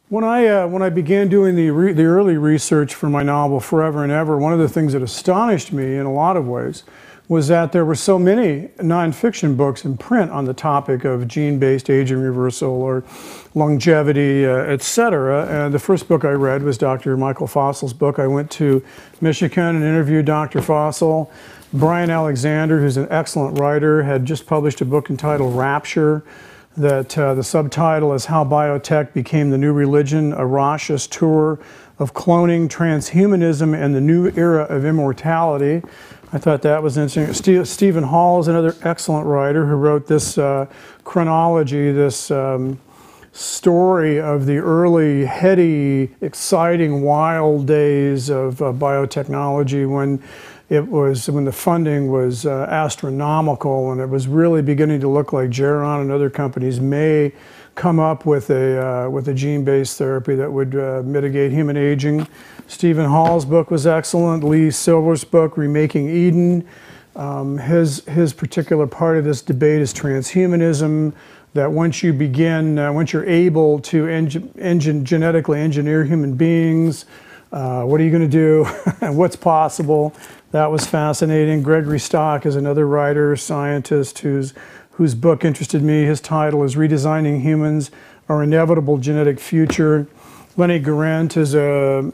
When I began doing the early research for my novel Forever and Ever, one of the things that astonished me in a lot of ways was that there were so many nonfiction books in print on the topic of gene-based aging reversal or longevity, etc. And the first book I read was Dr. Michael Fossil's book. I went to Michigan and interviewed Dr. Fossil. Brian Alexander, who's an excellent writer, had just published a book entitled Rapture, that the subtitle is How Biotech Became the New Religion, a raucous tour of cloning, transhumanism, and the new era of immortality. I thought that was interesting. Stephen Hall is another excellent writer who wrote this chronology, this story of the early, heady, exciting, wild days of biotechnology when the funding was astronomical, and it was really beginning to look like Geron and other companies may come up with a gene-based therapy that would mitigate human aging. Stephen Hall's book was excellent. Lee Silver's book, Remaking Eden. His particular part of this debate is transhumanism, that once you're able to genetically engineer human beings, what are you going to do and what's possible? That was fascinating. Gregory Stock is another writer, scientist, whose book interested me. His title is Redesigning Humans, Our Inevitable Genetic Future. Lenny Garant is a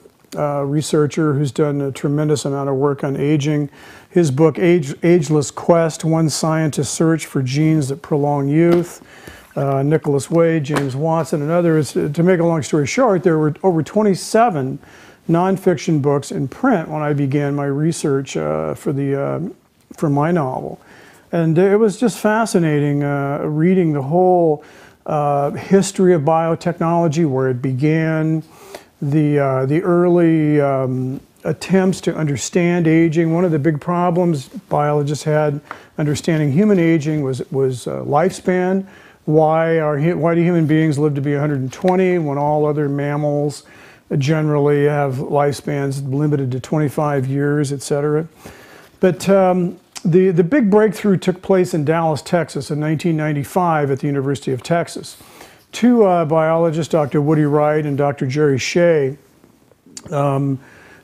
researcher who's done a tremendous amount of work on aging. His book, Ageless Quest, One Scientist's Search for Genes That Prolong Youth. Nicholas Wade, James Watson, and others. To make a long story short, there were over 27 nonfiction books in print when I began my research for my novel. And it was just fascinating reading the whole history of biotechnology, where it began, the early attempts to understand aging. One of the big problems biologists had understanding human aging was lifespan. Why do human beings live to be 120 when all other mammals generally have lifespans limited to 25 years, etc.? But the big breakthrough took place in Dallas, Texas in 1995 at the University of Texas. Two biologists, Dr. Woody Wright and Dr. Jerry Shea,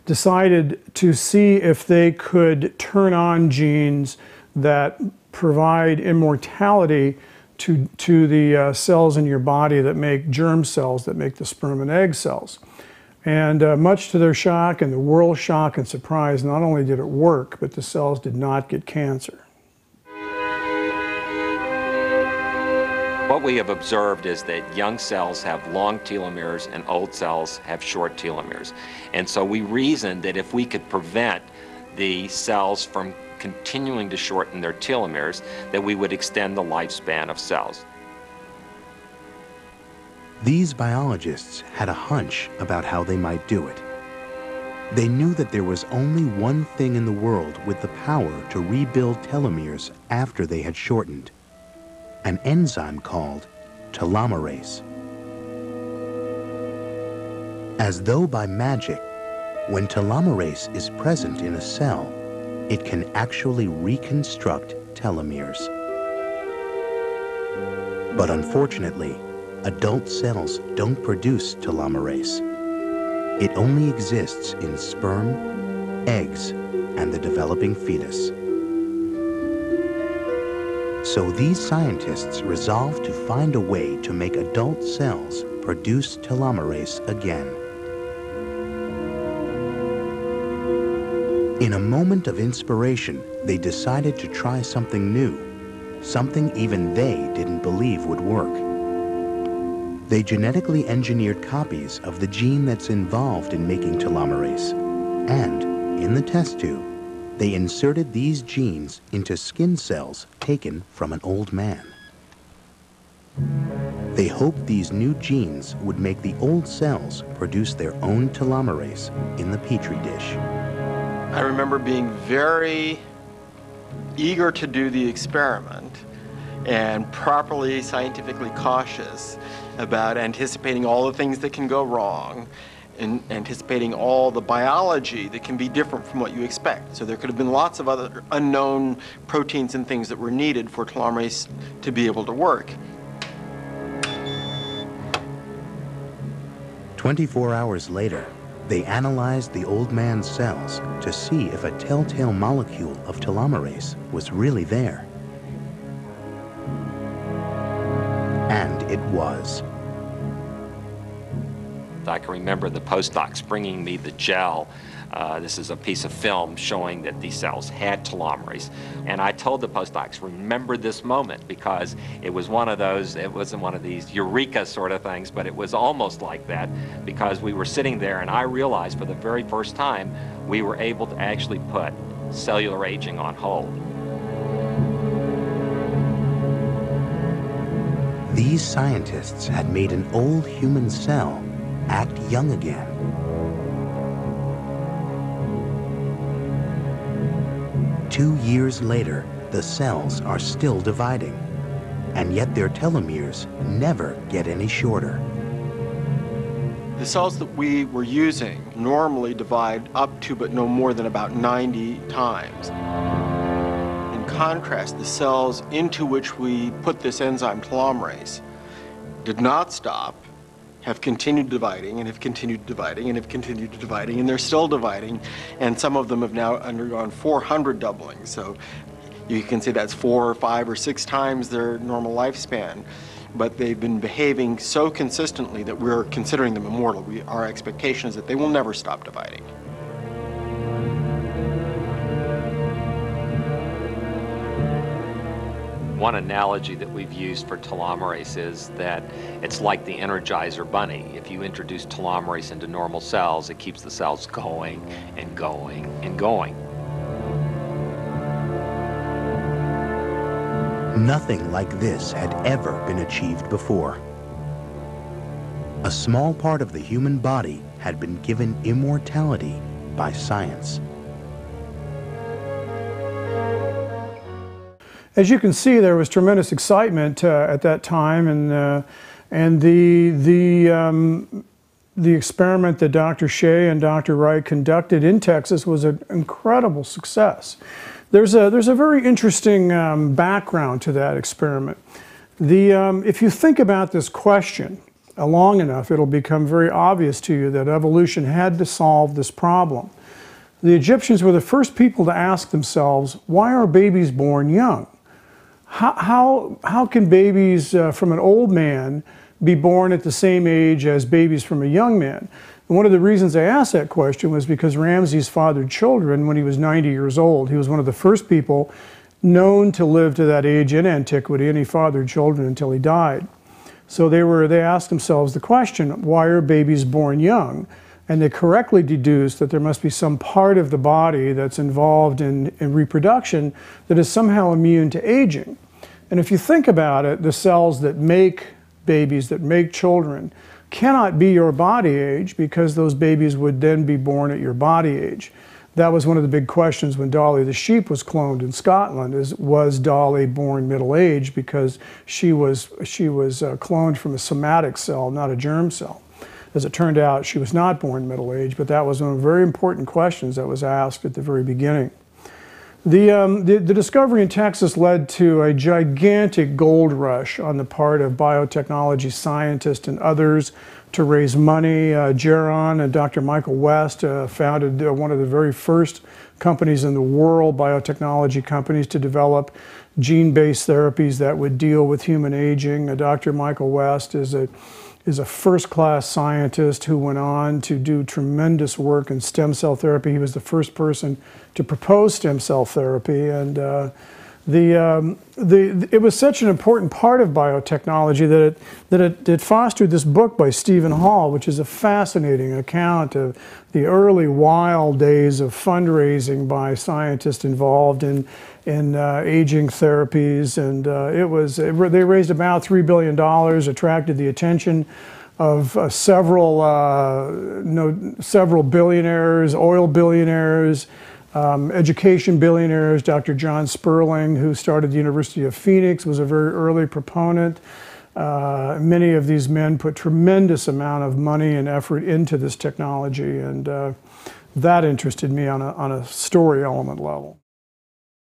decided to see if they could turn on genes that provide immortality to the cells in your body that make germ cells, that make the sperm and egg cells. And much to their shock and the world's shock and surprise, not only did it work, but the cells did not get cancer. What we have observed is that young cells have long telomeres and old cells have short telomeres. And so we reasoned that if we could prevent the cells from continuing to shorten their telomeres, that we would extend the lifespan of cells. These biologists had a hunch about how they might do it. They knew that there was only one thing in the world with the power to rebuild telomeres after they had shortened, an enzyme called telomerase. As though by magic, when telomerase is present in a cell, it can actually reconstruct telomeres. But unfortunately, adult cells don't produce telomerase. It only exists in sperm, eggs, and the developing fetus. So these scientists resolved to find a way to make adult cells produce telomerase again. In a moment of inspiration, they decided to try something new, something even they didn't believe would work. They genetically engineered copies of the gene that's involved in making telomerase, and in the test tube, they inserted these genes into skin cells taken from an old man. They hoped these new genes would make the old cells produce their own telomerase in the petri dish. I remember being very eager to do the experiment and properly scientifically cautious about anticipating all the things that can go wrong and anticipating all the biology that can be different from what you expect. So there could have been lots of other unknown proteins and things that were needed for telomerase to be able to work. 24 hours later, they analyzed the old man's cells to see if a telltale molecule of telomerase was really there. And it was. I can remember the postdocs bringing me the gel. This is a piece of film showing that these cells had telomerase. And I told the postdocs, remember this moment, because it was one of those, it wasn't one of these eureka sort of things, but it was almost like that, because we were sitting there and I realized for the very first time we were able to actually put cellular aging on hold. These scientists had made an old human cell act young again. Two years later, the cells are still dividing, and yet their telomeres never get any shorter. The cells that we were using normally divide up to but no more than about 90 times. In contrast, the cells into which we put this enzyme telomerase did not stop, have continued dividing and have continued dividing and have continued dividing, and they're still dividing, and some of them have now undergone 400 doublings. So you can say that's 4 or 5 or 6 times their normal lifespan. But they've been behaving so consistently that we're considering them immortal. Our expectation is that they will never stop dividing. One analogy that we've used for telomerase is that it's like the Energizer bunny. If you introduce telomerase into normal cells, it keeps the cells going and going and going. Nothing like this had ever been achieved before. A small part of the human body had been given immortality by science. As you can see, there was tremendous excitement at that time, and the experiment that Dr. Shea and Dr. Wright conducted in Texas was an incredible success. There's a very interesting background to that experiment. If you think about this question long enough, it'll become very obvious to you that evolution had to solve this problem. The Egyptians were the first people to ask themselves, why are babies born young? How can babies from an old man be born at the same age as babies from a young man? And one of the reasons I asked that question was because Ramses fathered children when he was 90 years old. He was one of the first people known to live to that age in antiquity, and he fathered children until he died. So they asked themselves the question, why are babies born young? And they correctly deduced that there must be some part of the body that's involved in reproduction that is somehow immune to aging. And if you think about it, the cells that make babies, that make children, cannot be your body age, because those babies would then be born at your body age. That was one of the big questions when Dolly the sheep was cloned in Scotland, was Dolly born middle age, because she was cloned from a somatic cell, not a germ cell. As it turned out, she was not born middle age, but that was one of the very important questions that was asked at the very beginning. The discovery in Texas led to a gigantic gold rush on the part of biotechnology scientists and others to raise money. Geron and Dr. Michael West founded one of the very first companies in the world, biotechnology companies, to develop gene-based therapies that would deal with human aging. Dr. Michael West is a first-class scientist who went on to do tremendous work in stem cell therapy. He was the first person to propose stem cell therapy, and it was such an important part of biotechnology that it fostered this book by Stephen Hall, which is a fascinating account of the early wild days of fundraising by scientists involved in aging therapies, and they raised about $3 billion, attracted the attention of several billionaires, oil billionaires, education billionaires. Dr. John Sperling, who started the University of Phoenix, was a very early proponent. Many of these men put tremendous amount of money and effort into this technology, and that interested me on a story element level.